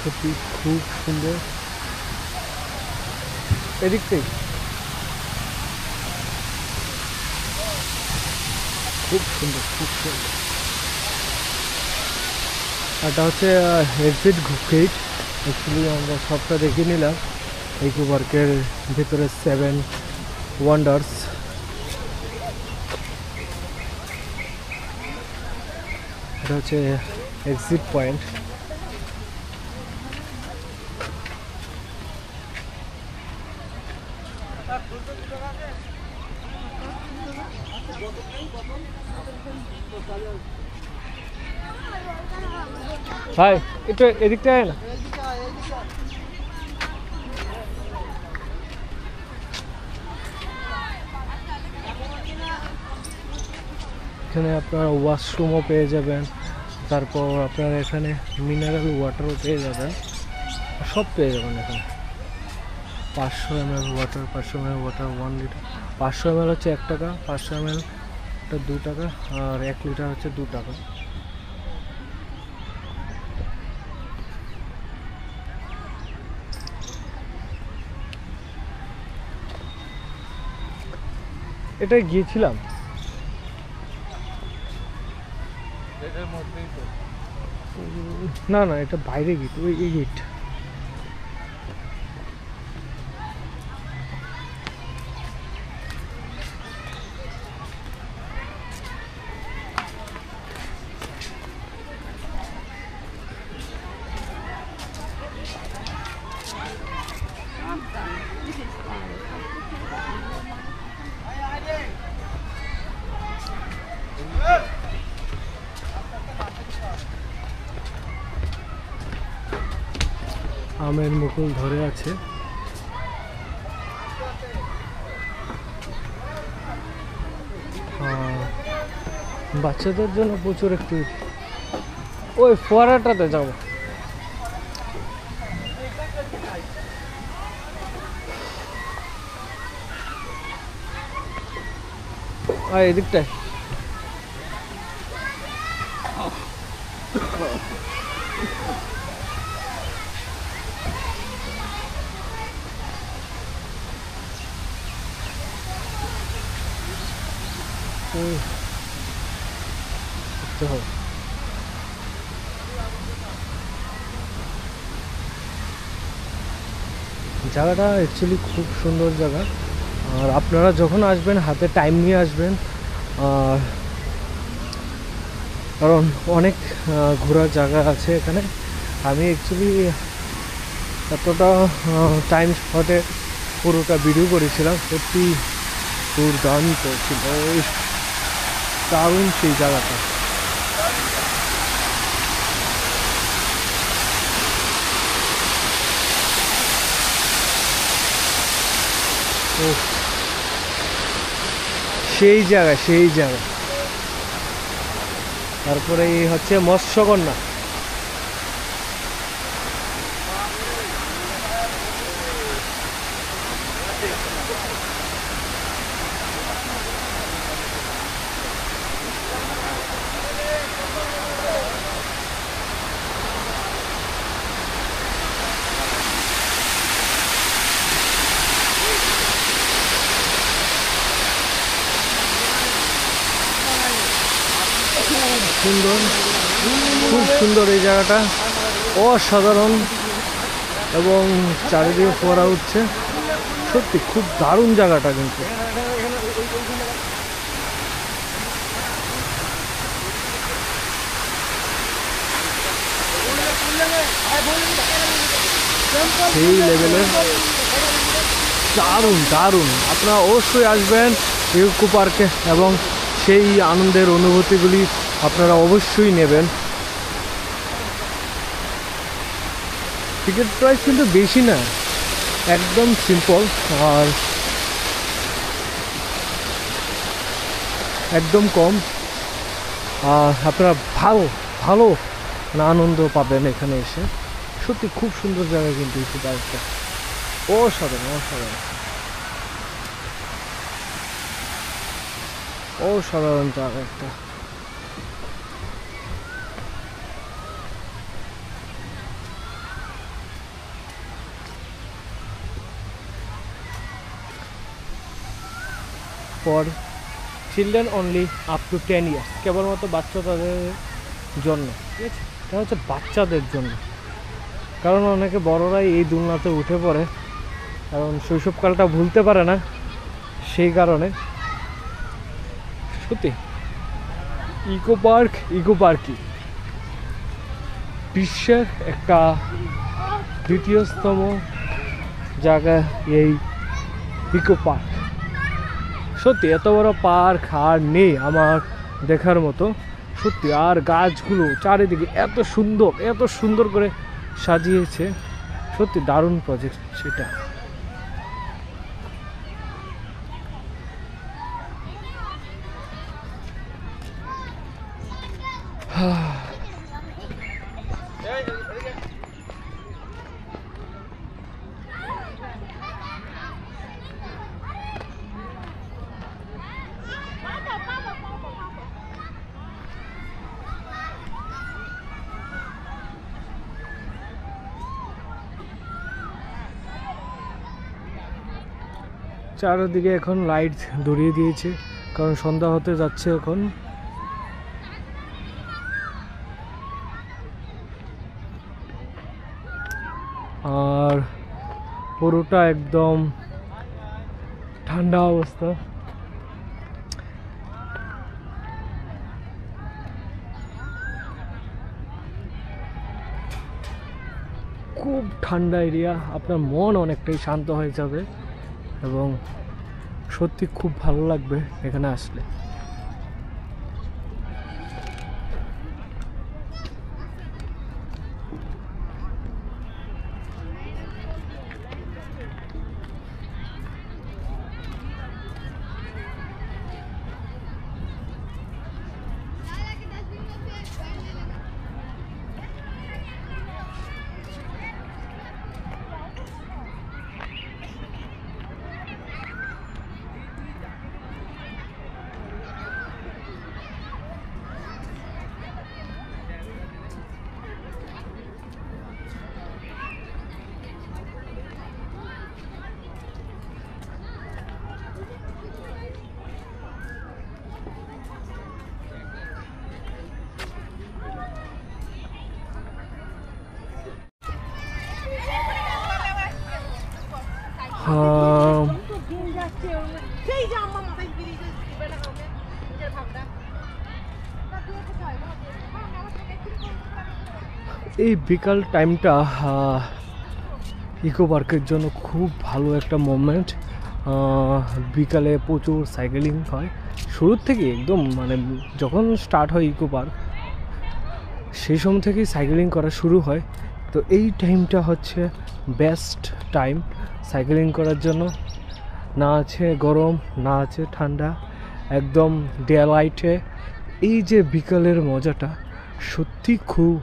সত্যি খুব সুন্দর। এদিক থেকে খুব সুন্দর, খুব সুন্দর। এটা হচ্ছে এক্সিট গেট। অ্যাকচুয়ালি আমরা সবটা দেখে নিলাম ইকো পার্কের ভিতরে 7 ওয়ান্ডার্স। এটা হচ্ছে এক্সিট পয়েন্ট। ভাই একটু এদিকটা আয় না। এখানে আপনারা ওয়াশরুমও পেয়ে যাবেন, তারপর আপনারা এখানে মিনারেল ওয়াটারও পেয়ে যাবেন, সব পেয়ে যাবেন এখানে। 500 ml water, 500 ml water 1 litre. 500 ml হচ্ছে 1 টাকা, 500 ml 2 টাকা, আর 1 লিটার হচ্ছে 2 টাকা। এটাই গিয়েছিলাম, এটার মধ্যেই তো। না না এটা বাইরে গেট, ওই এই গেট। আমের মুকুল ধরে আছে। বাচ্চাদের জন্য প্রচুর অ্যাক্টিভিটি। ওই ফোয়ারাটাতে যাব। আর এদিকটায় করতে হবে। জায়গাটা অ্যাকচুয়ালি খুব সুন্দর জায়গা, আর আপনারা যখন আসবেন হাতে টাইম নিয়ে আসবেন, আর কারণ অনেক ঘোরার জায়গা আছে এখানে। আমি অ্যাকচুয়ালি এতটা টাইম স্পটে পুরোটা ভিডিও করেছিলাম, সত্যি দুর্দান্ত ছিল, দারুণ সেই জায়গাটা। সেই জায়গা, সেই জায়গা। তারপরে এই হচ্ছে মৎস্যকন্যা। সুন্দর, খুব সুন্দর এই জায়গাটা, অসাধারণ, এবং চারিদিকে ফোয়ারা উঠছে, সত্যি খুব দারুণ জায়গাটা। কিন্তু সেই লেভেলের দারুণ দারুণ। আপনারা অবশ্যই আসবেন ইকো পার্কে এবং সেই আনন্দের অনুভূতিগুলি আপনারা অবশ্যই নেবেন। টিকিট প্রাইস কিন্তু বেশি না, একদম সিম্পল, আর একদম কম, আর আপনারা ভালো ভালো আনন্দ পাবেন এখানে এসে। সত্যি খুব সুন্দর জায়গা কিন্তু ইকো পার্কটা, অসাধারণ অসাধারণ অসাধারণ জায়গা একটা। For children only up to 10 years, কেবলমাত্র বাচ্চাদের জন্য, ঠিক আছে? এটা হচ্ছে বাচ্চাদের জন্য, কারণ অনেকে বড়রাই এই দুলনাতে উঠে পড়ে, কারণ শৈশবকালটা ভুলতে পারে না, সেই কারণে। সত্যি ইকো পার্কই বিশ্বের একটা দ্বিতীয়তম জায়গা এই ইকো পার্ক। সত্যি এত বড় পার্ক আর নেই আমার দেখার মতো, সত্যি। আর গাছগুলো চারিদিকে এত সুন্দর করে সাজিয়েছে, সত্যি দারুণ প্রজেক্ট সেটা। চারিদিকে এখন লাইট ধরিয়ে দিয়েছে, কারণ সন্ধ্যা হতে যাচ্ছে এখন। আর পুরোটা একদম ঠান্ডা অবস্থা। খুব ঠান্ডা এরিয়া, আপনার মন অনেকটাই শান্ত হয়ে যাবে এবং সত্যি খুব ভালো লাগবে এখানে আসলে। এই বিকাল টাইমটা ইকো পার্কের জন্য খুব ভালো একটা মোমেন্ট। বিকালে প্রচুর সাইকেলিং হয় শুরুর থেকে, একদম মানে যখন স্টার্ট হয় ইকো পার্ক সেই সময় থেকেই সাইকেলিং করা শুরু হয়। তো এই টাইমটা হচ্ছে বেস্ট টাইম সাইকেলিং করার জন্য। না আছে গরম, না আছে ঠান্ডা, একদম ডে লাইটে এই যে বিকালের মজাটা সত্যি খুব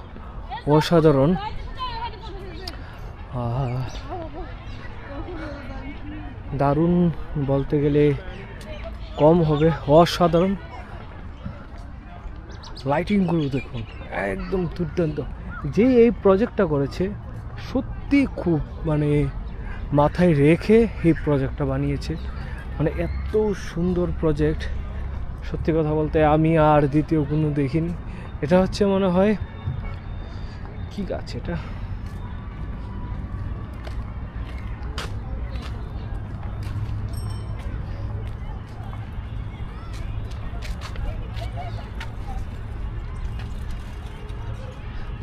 অসাধারণ। দারুণ বলতে গেলে কম হবে, অসাধারণ। লাইটিংগুলো দেখুন একদম দুর্দান্ত। যে এই প্রজেক্টটা করেছে সত্যি খুব মানে মাথায় রেখে এই প্রজেক্টটা বানিয়েছে, মানে এত সুন্দর প্রজেক্ট সত্যি কথা বলতে আমি আর দ্বিতীয় কোনো দেখিনি। এটা হচ্ছে মনে হয় কি গাছ এটা,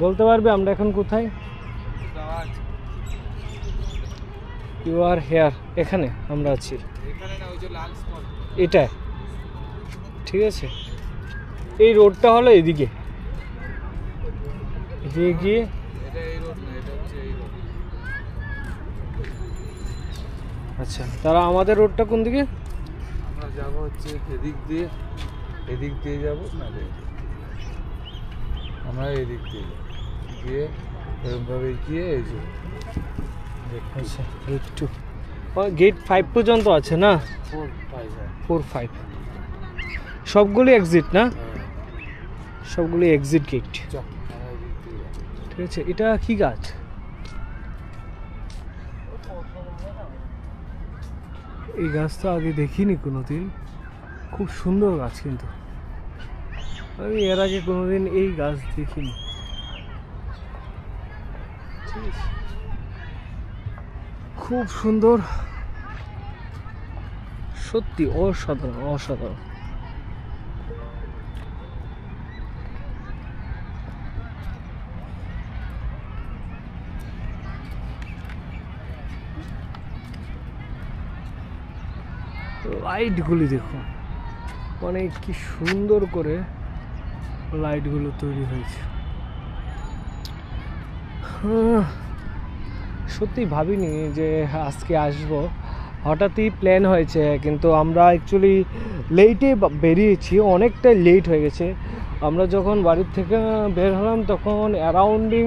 বলতে পারবে আমরা এখন কোথায়? ইউ আর হেয়ার, এখানে আমরা আছি, এটা ঠিক আছে। এই রোডটা হলো এদিকে, গিয়ে আচ্ছা, তারা আমাদের রোডটা কোন দিকে? আমরা যাবো হচ্ছে এদিক দিয়ে যাবো না, আমরা এদিক দিয়ে গিয়ে এরকমভাবে গিয়ে এই যে আচ্ছা গেট 5 পর্যন্ত আছে না? 4, 5 সবগুলি এক্সিট না? সবগুলি এক্সিট গেট, ঠিক আছে। এটা কি গাছ? এই গাছ তো আগে দেখিনি কোনোদিন, খুব সুন্দর গাছ, কিন্তু আমি এর আগে কোনোদিন এই গাছ দেখিনি। খুব সুন্দর, সত্যি অসাধারণ অসাধারণ। লাইটগুলি দেখুন, মানে কি সুন্দর করে লাইটগুলো তৈরি হয়েছে। সত্যি ভাবিনি যে আজকে আসবো হঠাৎই প্ল্যান হয়েছে, কিন্তু আমরা অ্যাকচুয়ালি লেটে বেরিয়েছি, অনেকটাই লেট হয়ে গেছে। আমরা যখন বাড়ির থেকে বের হলাম তখন অ্যারাউন্ডিং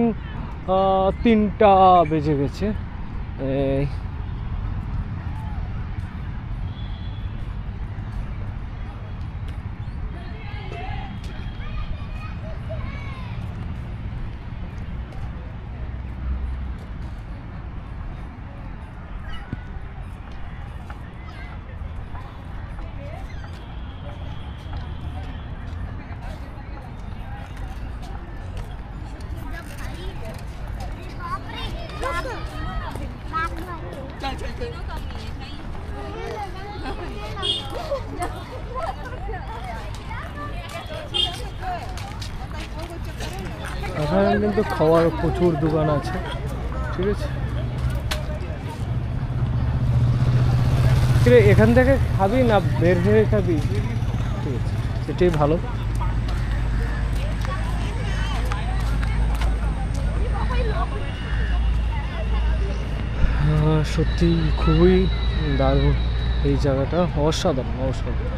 3টা বেজে গেছে। এখানে কিন্তু খাওয়ার প্রচুর দোকান আছে, ঠিক আছে। এখান থেকে খাবি না বের হয়ে খাবি? ঠিক আছে, সেটাই ভালো। সত্যি খুবই দারুণ এই জায়গাটা, অসাধারণ অসাধারণ।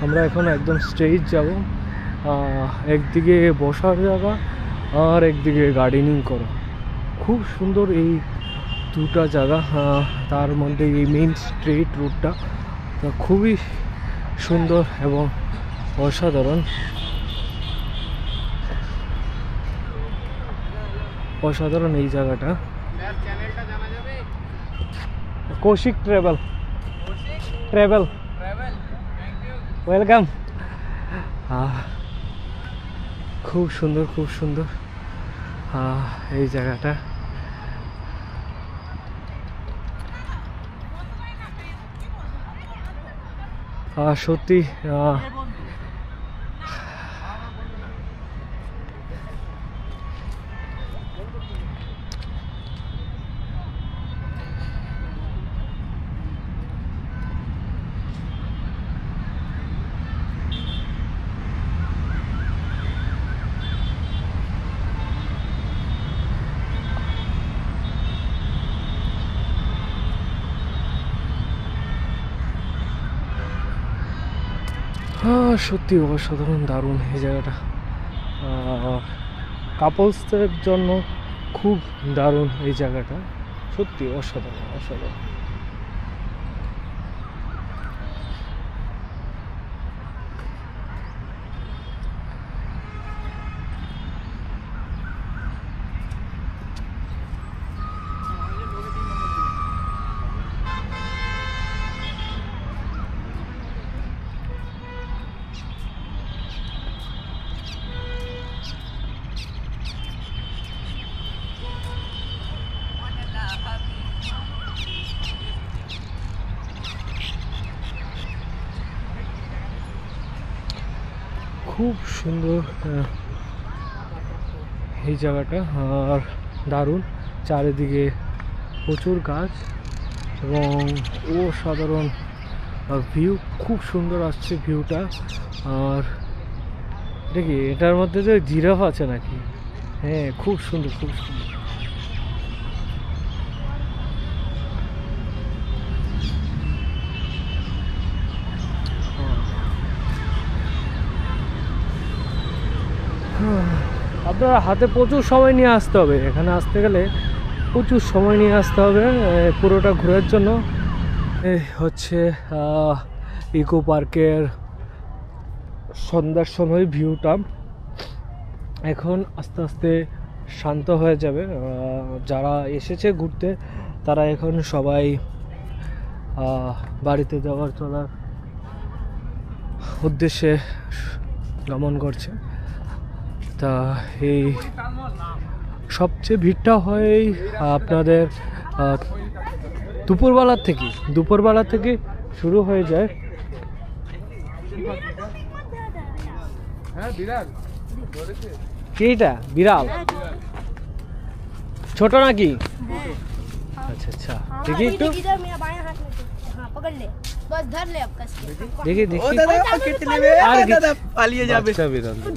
আমরা এখন একদম স্ট্রেইট যাব, একদিকে বসার জায়গা আর একদিকে গার্ডেনিং করা। খুব সুন্দর এই দুটা জায়গা, তার মধ্যে এই মেইন স্ট্রেইট রোডটা খুবই সুন্দর এবং অসাধারণ অসাধারণ এই জায়গাটা। Koushik travel welcome. খুব সুন্দর খুব সুন্দর এই জায়গাটা। সত্যি সত্যি অসাধারণ দারুণ এই জায়গাটা। কাপলসদের জন্য খুব দারুণ এই জায়গাটা, সত্যি অসাধারণ অসাধারণ। খুব সুন্দর এই জায়গাটা, আর দারুণ চারিদিকে প্রচুর গাছ এবং অসাধারণ ভিউ, খুব সুন্দর আসছে ভিউটা। আর দেখি এটার মধ্যে যে জিরাফ আছে নাকি? হ্যাঁ, খুব সুন্দর খুব সুন্দর। আপনার হাতে প্রচুর সময় নিয়ে আসতে হবে, এখানে আসতে গেলে প্রচুর সময় নিয়ে আসতে হবে পুরোটা ঘোরার জন্য। এই হচ্ছে ইকো পার্কের সন্ধ্যার সময় ভিউটা। এখন আস্তে আস্তে শান্ত হয়ে যাবে। যারা এসেছে ঘুরতে তারা এখন সবাই বাড়িতে যাওয়ার চলার উদ্দেশ্যে গমন করছে। তা এই সবচেয়ে ভিড়টা হয় আপনাদের দুপুরবেলা থেকে শুরু হয়ে যায়। কিটা বিড়াল ছোট নাকি? अच्छा अच्छा देखिए तो इधर मेरा बायां हाथ में हाँ पकड़ ले। बस धर ले अब कस के দেখি দেখি আর কি পালিয়ে যাবে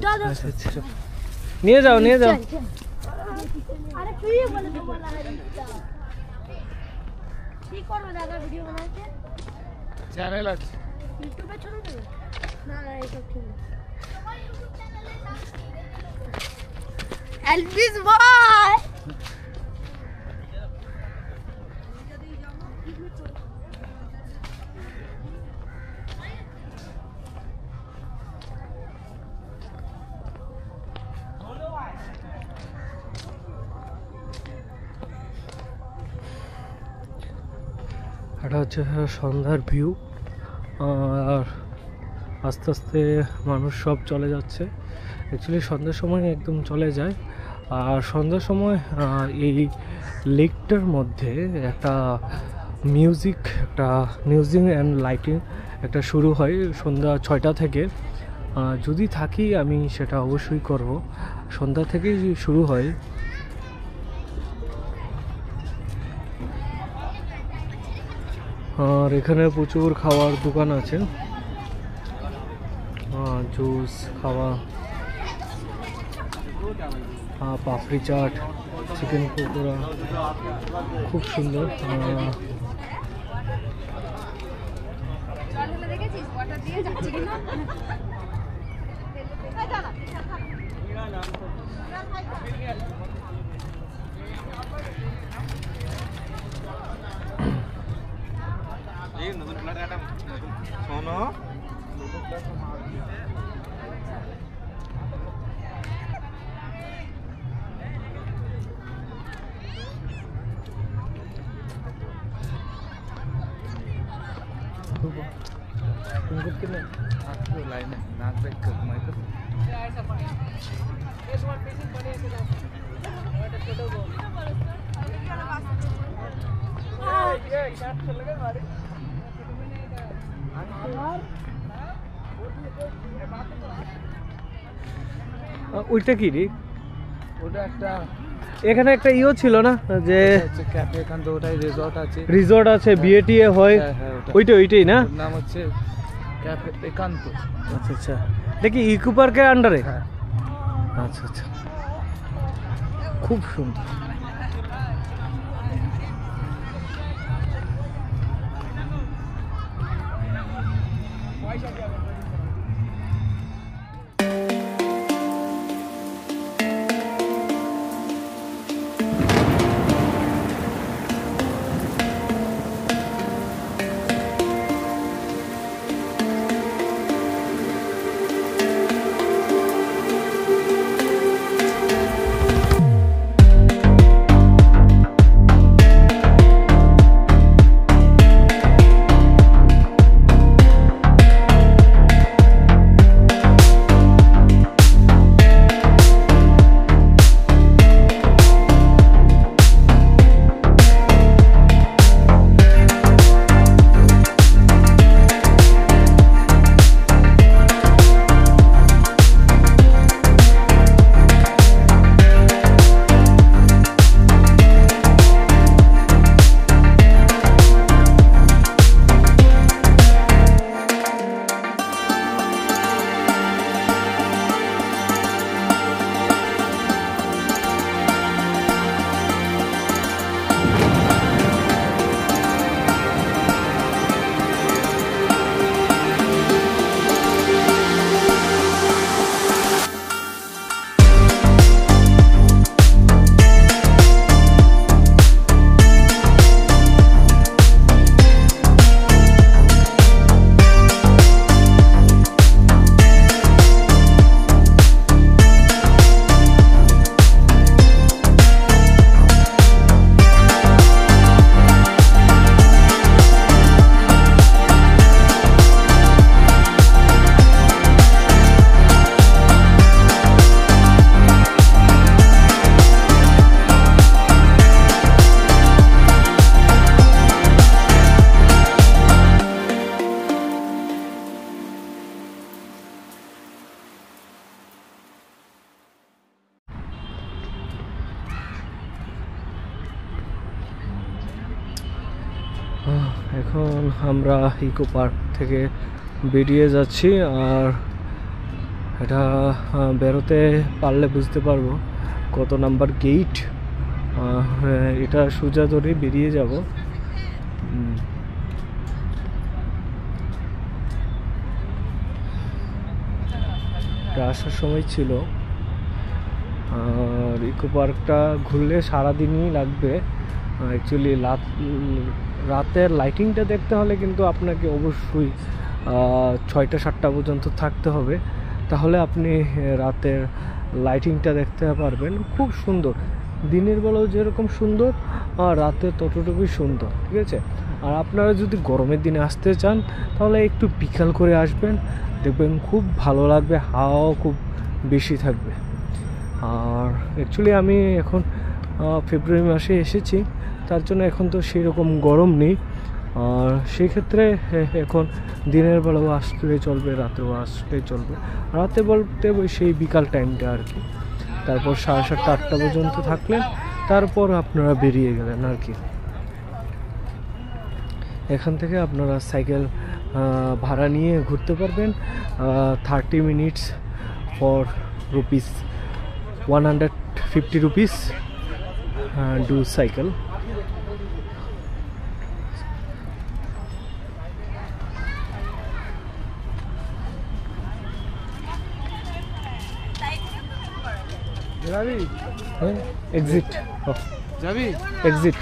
दादा আচ্ছা নিয়ে যাও अरे तू ही बोले तो बोला है ठीक और दादा वीडियो बनाते চ্যানেল আছে यूट्यूब पे छोड़ दे ना ये सब ठीक है एल्विस बॉय এটা হচ্ছে সন্ধ্যার ভিউ আর আস্তে আস্তে মানুষ সব চলে যাচ্ছে অ্যাকচুয়ালি সন্ধ্যার সময় একদম চলে যায় আর সন্ধ্যার সময় এই লেকটার মধ্যে একটা মিউজিক অ্যান্ড লাইটিং একটা শুরু হয় সন্ধ্যা 6টা থেকে যদি থাকি আমি সেটা অবশ্যই করব সন্ধ্যা থেকেই শুরু হয় আর এখানে প্রচুর খাওয়ার দোকান আছে জুস খাওয়া পাপড়ি চাট চিকেন পকোড়া খুব সুন্দর লাইনে নাক ব্রেক মাইকেল ওইটা কি রে ওটা একটা এখানে একটা ইও ছিল না যে ক্যাফে এখান তো ওটাই রিসর্ট আছে বিয়ে টিয়ে হয় ওইটাই না ওর নাম হচ্ছে ক্যাফে একান্ত আচ্ছা দেখি ইকো পার্কের আন্ডারে হ্যাঁ আচ্ছা খুব সুন্দর এখন আমরা ইকো পার্ক থেকে বেরিয়ে যাচ্ছি, আর এটা বেরোতে পারলে বুঝতে পারবো কত নাম্বার গেট। এটা সোজা ধরে বেরিয়ে যাব। আসার সময় ছিল, আর ইকো পার্কটা ঘুরলে সারাদিনই লাগবে। অ্যাকচুয়ালি রাতের লাইটিংটা দেখতে হলে কিন্তু আপনাকে অবশ্যই 6টা-7টা পর্যন্ত থাকতে হবে, তাহলে আপনি রাতের লাইটিংটা দেখতে পারবেন। খুব সুন্দর, দিনের বেলাও যেরকম সুন্দর আর রাতে ততটুকুই সুন্দর, ঠিক আছে। আর আপনারা যদি গরমের দিনে আসতে চান তাহলে একটু বিকাল করে আসবেন, দেখবেন খুব ভালো লাগবে, হাওয়াও খুব বেশি থাকবে। আর অ্যাকচুয়ালি আমি এখন ফেব্রুয়ারি মাসে এসেছি, তার জন্য এখন তো সেরকম গরম নেই। আর সেই ক্ষেত্রে এখন দিনের বেলাও আসলে চলবে, রাতেও আসলে চলবে। রাতে বলতে সেই বিকাল টাইমটা আর কি। তারপর 7:30-8টা পর্যন্ত থাকলেন, তারপর আপনারা বেরিয়ে গেলেন আর কি। এখান থেকে আপনারা সাইকেল ভাড়া নিয়ে ঘুরতে পারবেন। 30 মিনিটস ফর ₹150 ডু সাইকেল। যাবি এক্সিট যাবি এক্সিট।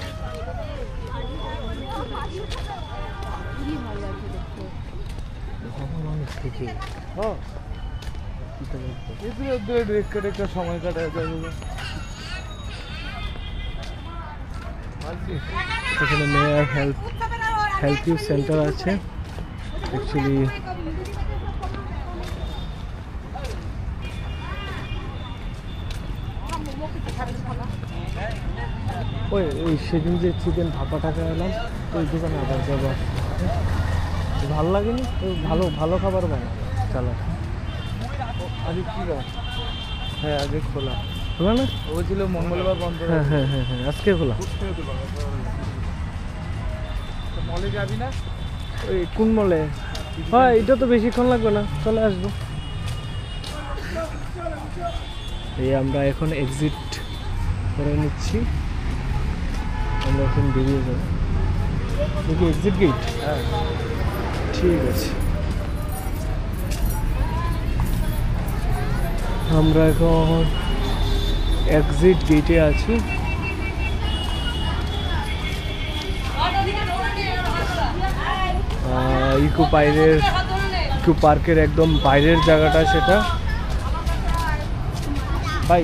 একটা সময় কাটা যাবে। এখানে মেয়ার হেল্প ইউ সেন্টার আছে। অ্যাকচুয়ালি ওই সেদিন যে চিকেন ভাপা টাকা এলাম, ওই দোকানে আবার যাবো। ভালো লাগেনি, ভালো ভালো খাবার বানায় চালা। আজকে কি বার? হ্যাঁ আগে খোলা খোলা না, ও ছিল মঙ্গলবার বন্ধ। হ্যাঁ হ্যাঁ হ্যাঁ হ্যাঁ আজকে খোলা। মলে যাবি না? ওই কোন মলে? হ্যাঁ এটা তো বেশিক্ষণ লাগবে না, চলে আসবো। এই আমরা এখন এক্সিট করে নিচ্ছি, আমরা এখন বেরিয়ে যাবো। দেখি এক্সিট গেট। হ্যাঁ ঠিক আছে, আমরা এখন এক্সিট গেটে আছি। ইকো পার্কের একদম বাইরের জায়গাটা সেটা। ভাই